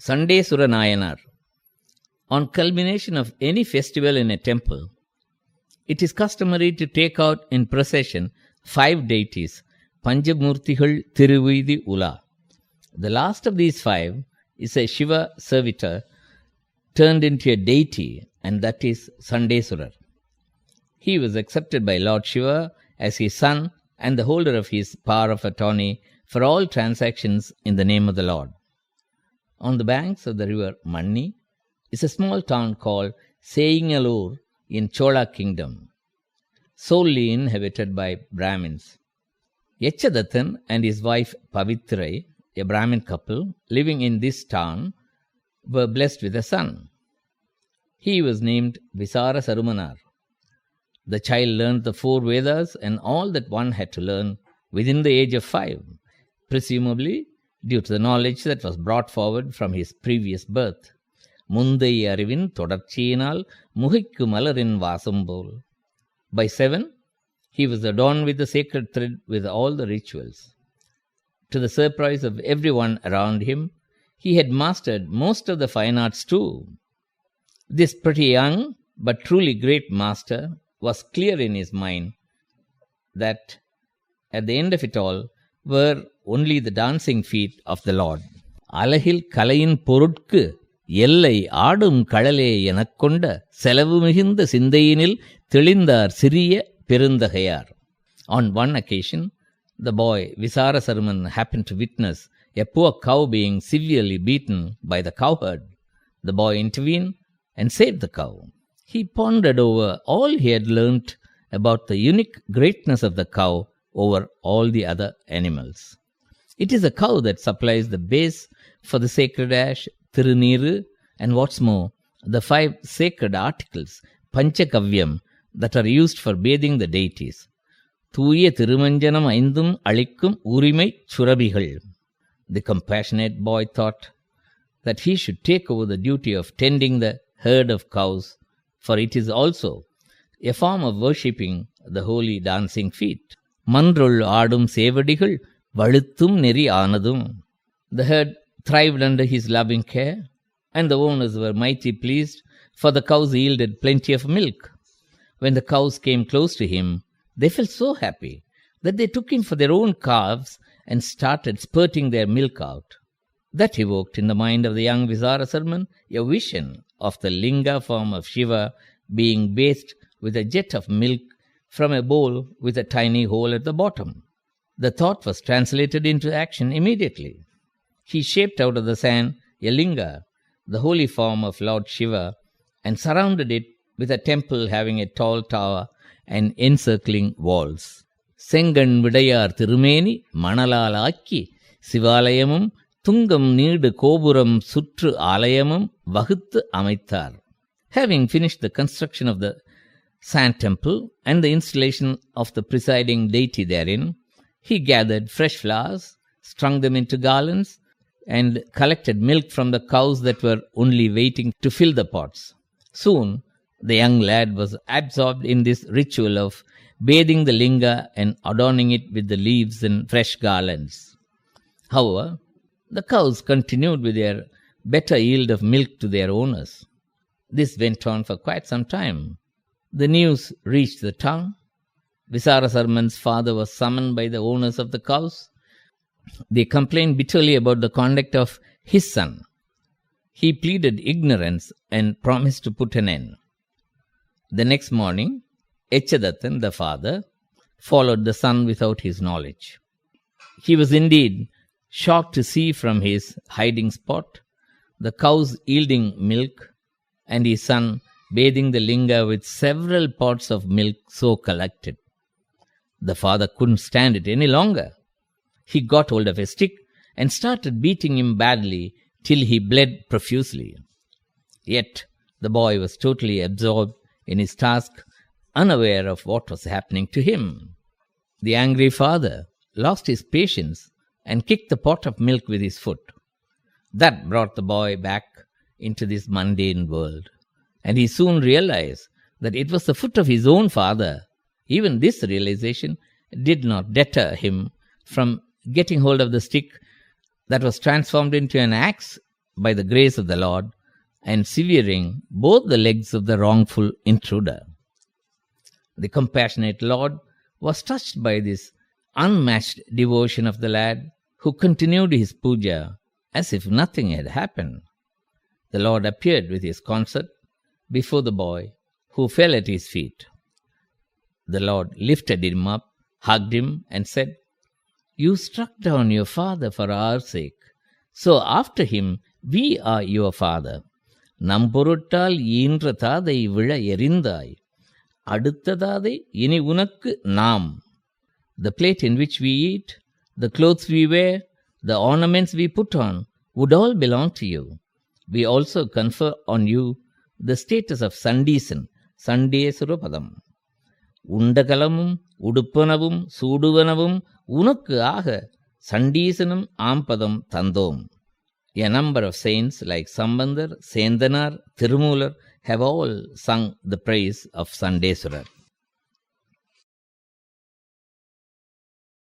Sandeswara Nayanar. On culmination of any festival in a temple, it is customary to take out in procession 5 deities, Panchamurtigal Tiruvidi Ula. The last of these 5 is a Shiva servitor turned into a deity, and that is Sandeswarar. He was accepted by Lord Shiva as his son and the holder of his power of attorney for all transactions in the name of the Lord. On the banks of the river Manni is a small town called Seingalur in Chola kingdom, solely inhabited by Brahmins. Yechadathan and his wife Pavitrai, a Brahmin couple living in this town, were blessed with a son. He was named Visara Sarumanar. The child learned the 4 Vedas and all that one had to learn within the age of 5, presumably due to the knowledge that was brought forward from his previous birth. Mundai arivin thodarchiyinal muhikku malarin vasambol. By 7, he was adorned with the sacred thread with all the rituals. To the surprise of everyone around him, he had mastered most of the fine arts too. This pretty young but truly great master was clear in his mind that at the end of it all were only the dancing feet of the Lord. Alahil kalayin porutku எல்லை ஆடும் கடலே எனக்கொண்ட செலவு மிகுந்த சிந்தையினில் தெளிந்தார் சிறிய பெருந்தகையார். On one occasion, the boy Visara Saruman happened to witness a poor cow being severely beaten by the cowherd. The boy intervened and saved the cow. He pondered over all he had learnt about the unique greatness of the cow over all the other animals. It is a cow that supplies the base for the sacred ash, Thiruneeru, and what's more, the 5 sacred articles, Panchakavyam, that are used for bathing the deities. Thuya Thirumanjanam Aindum Alikkum Urimai Churabigal. The compassionate boy thought that he should take over the duty of tending the herd of cows, for it is also a form of worshipping the holy dancing feet. Mandrul Adum Sevadigal Valuttum Neri Anadum. The herd thrived under his loving care, and the owners were mighty pleased, for the cows yielded plenty of milk. When the cows came close to him, they felt so happy that they took him for their own calves and started spurting their milk out. That evoked in the mind of the young Visara Saruman a vision of the linga form of Shiva being bathed with a jet of milk from a bowl with a tiny hole at the bottom. The thought was translated into action immediately. He shaped out of the sand a linga, the holy form of Lord Shiva, and surrounded it with a temple having a tall tower and encircling walls. Sengan vidayar Tirumeni Manalal Akki Sivalayamum Tungam Needu Koburam Sutru Alayamum Vahuttu Amaithar. Having finished the construction of the sand temple and the installation of the presiding deity therein, he gathered fresh flowers, strung them into garlands, and collected milk from the cows that were only waiting to fill the pots. Soon, the young lad was absorbed in this ritual of bathing the linga and adorning it with the leaves and fresh garlands. However, the cows continued with their better yield of milk to their owners. This went on for quite some time. The news reached the town. Visara Saruman's father was summoned by the owners of the cows. They complained bitterly about the conduct of his son. He pleaded ignorance and promised to put an end. The next morning, Yechadathan, the father, followed the son without his knowledge. He was indeed shocked to see from his hiding spot the cows yielding milk and his son bathing the linga with several pots of milk so collected. The father couldn't stand it any longer. He got hold of a stick and started beating him badly till he bled profusely. Yet the boy was totally absorbed in his task, unaware of what was happening to him. The angry father lost his patience and kicked the pot of milk with his foot. That brought the boy back into this mundane world, and he soon realized that it was the foot of his own father. Even this realization did not deter him from getting hold of the stick that was transformed into an axe by the grace of the Lord and severing both the legs of the wrongful intruder. The compassionate Lord was touched by this unmatched devotion of the lad, who continued his puja as if nothing had happened. The Lord appeared with his concert before the boy, who fell at his feet. The Lord lifted him up, hugged him, and said, "You struck down your father for our sake. So after him, we are your father. நம்பொருட்டால் ஈன்ற தாதை விழ எறிந்தாய். அடுத்த தாதை இனி உனக்கு நாம். The plate in which we eat, the clothes we wear, the ornaments we put on would all belong to you. We also confer on you the status of Sandesan, Sandeswarapadam. உண்டகலமும் உடுப்பனவும் சூடுவனவும் உனக்கு ஆக சண்டீசனும் ஆம்பதம் தந்தோம்." A number of saints like Sambandar, Sendanar, Tirumular have all sung the praise of Sandeswarar.